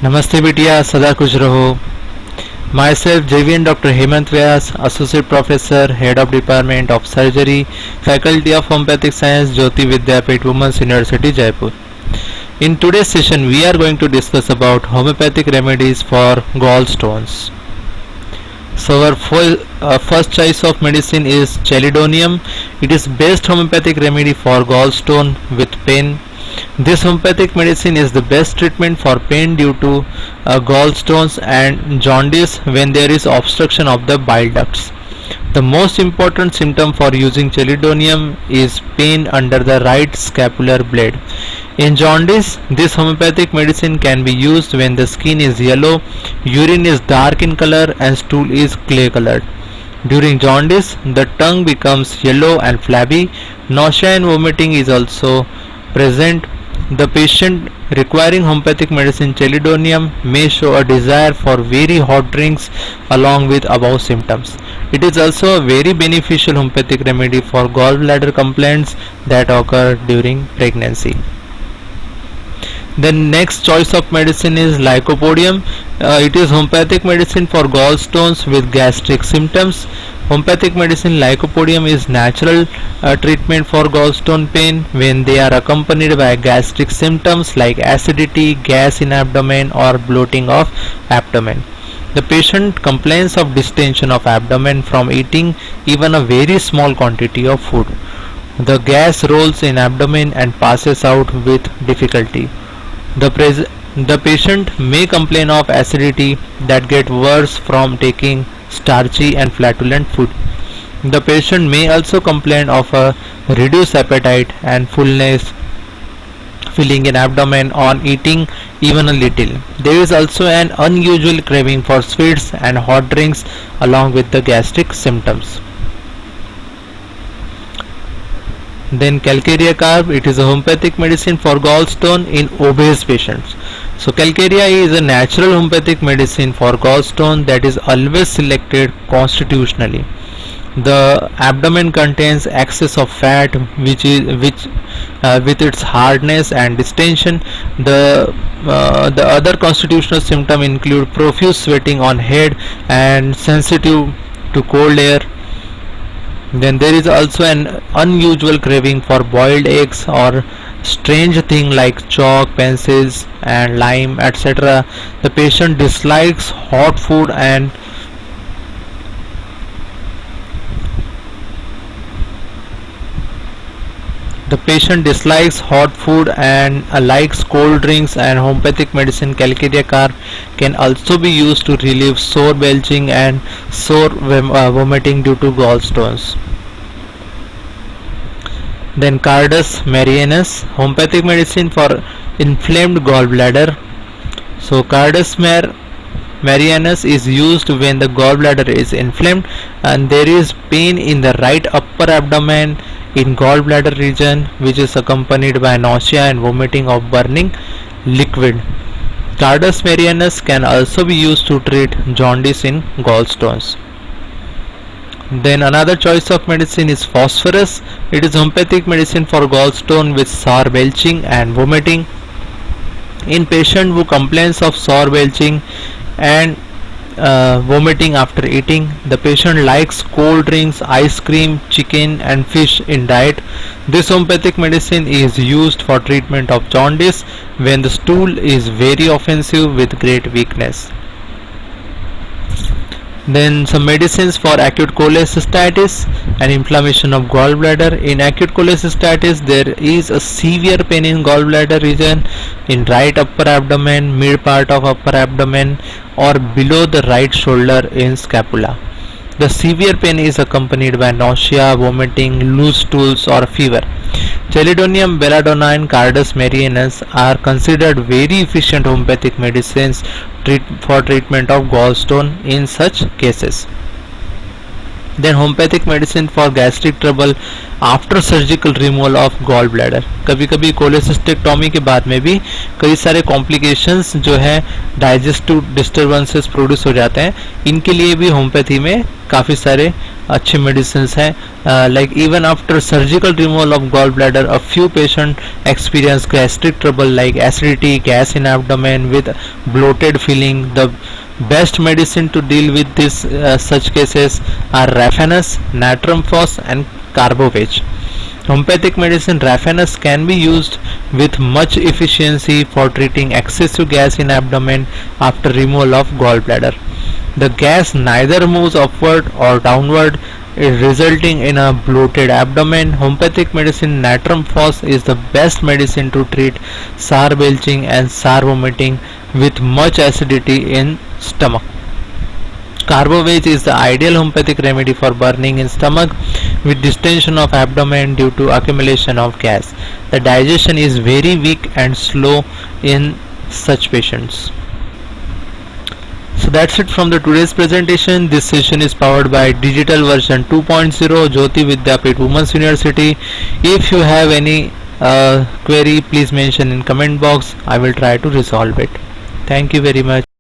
नमस्ते बिटिया, सदा खुश रहो। Myself JVN Dr. Hemant Vyas, Associate Professor, Head of Department of Surgery, Faculty of Homeopathic Science, Jyoti Vidyapith, Women's University, Jaipur. In today's session, we are going to discuss about homeopathic remedies for gallstones. So our first choice of medicine is Chelidonium. It is best homeopathic remedy for gallstone with pain. This homeopathic medicine is the best treatment for pain due to gallstones and jaundice when there is obstruction of the bile ducts. The most important symptom for using Chelidonium is pain under the right scapular blade. In jaundice, this homeopathic medicine can be used when the skin is yellow, urine is dark in color, and stool is clay colored. During jaundice, the tongue becomes yellow and flabby. Nausea and vomiting is also present. The patient requiring homeopathic medicine Chelidonium may show a desire for very hot drinks along with above symptoms. It is also a very beneficial homeopathic remedy for gallbladder complaints that occur during pregnancy. The next choice of medicine is Lycopodium. It is homeopathic medicine for gallstones with gastric symptoms. Homeopathic medicine Lycopodium is natural treatment for gallstone pain when they are accompanied by gastric symptoms like acidity, gas in abdomen, or bloating of abdomen. The patient complains of distension of abdomen from eating even a very small quantity of food. The gas rolls in abdomen and passes out with difficulty. The patient may complain of acidity that get worse from taking starchy and flatulent food. The patient may also complain of a reduced appetite and fullness feeling in abdomen on eating even a little. There is also an unusual craving for sweets and hot drinks along with the gastric symptoms. Then Calcarea carb, it is a homeopathic medicine for gallstone in obese patients. So Calcarea is a natural homeopathic medicine for gallstone that is always selected constitutionally. The abdomen contains excess of fat which with its hardness and distension. The other constitutional symptoms include profuse sweating on head and sensitive to cold air. Then there is also an unusual craving for boiled eggs or strange thing like chalk, pencils and lime, etc. The patient dislikes hot food and likes cold drinks, and homeopathic medicine Calcarea carb can also be used to relieve sore belching and sore vomiting due to gallstones. Then Cardus marianus, homeopathic medicine for inflamed gallbladder. So Cardus marianus is used when the gallbladder is inflamed and there is pain in the right upper abdomen in gallbladder region which is accompanied by nausea and vomiting of burning liquid. Cardus marianus can also be used to treat jaundice in gallstones. Then another choice of medicine is phosphorus. It is homeopathic medicine for gallstone with sour belching and vomiting. In patient who complains of sour belching and vomiting after eating, the patient likes cold drinks, ice cream, chicken and fish in diet. This homeopathic medicine is used for treatment of jaundice when the stool is very offensive with great weakness. Then some medicines for acute cholecystitis and inflammation of gallbladder. In acute cholecystitis, there is a severe pain in gallbladder region, in right upper abdomen, mid part of upper abdomen, or below the right shoulder in scapula. The severe pain is accompanied by nausea, vomiting, loose stools, or fever. Chelidonium, belladonna, and Cardus marianus are considered very efficient homeopathic medicines for treatment of gallstone in such cases. Then homeopathic medicine for gastric trouble after surgical removal of gallbladder. कभी कभी cholecystectomy के बाद में भी कई सारे complications जो है डाइजेस्टिव डिस्टर्बेंसेस प्रोड्यूस हो जाते हैं. इनके लिए भी होम्योपैथी में काफ़ी सारे अच्छी मेडिसिन हैं. Like even after surgical removal of gallbladder, a few patients experience gastric trouble like acidity, gas in abdomen with bloated feeling. The best medicine to deal with this such cases are Raphanus, Natrum Phos, and Carbovage. Homeopathic medicine Raphanus can be used with much efficiency for treating excessive gas in abdomen after removal of gallbladder. The gas neither moves upward or downward, resulting in a bloated abdomen. Homeopathic medicine Natrum Phos is the best medicine to treat sour belching and sour vomiting with much acidity in stomach. Carbovage is the ideal homeopathic remedy for burning in stomach with distension of abdomen due to accumulation of gas. The digestion is very weak and slow in such patients. So that's it from the today's presentation. This session is powered by digital version 2.0 Jyoti Vidyapeeth Women's University. If you have any query, please mention in comment box. I will try to resolve it. Thank you very much.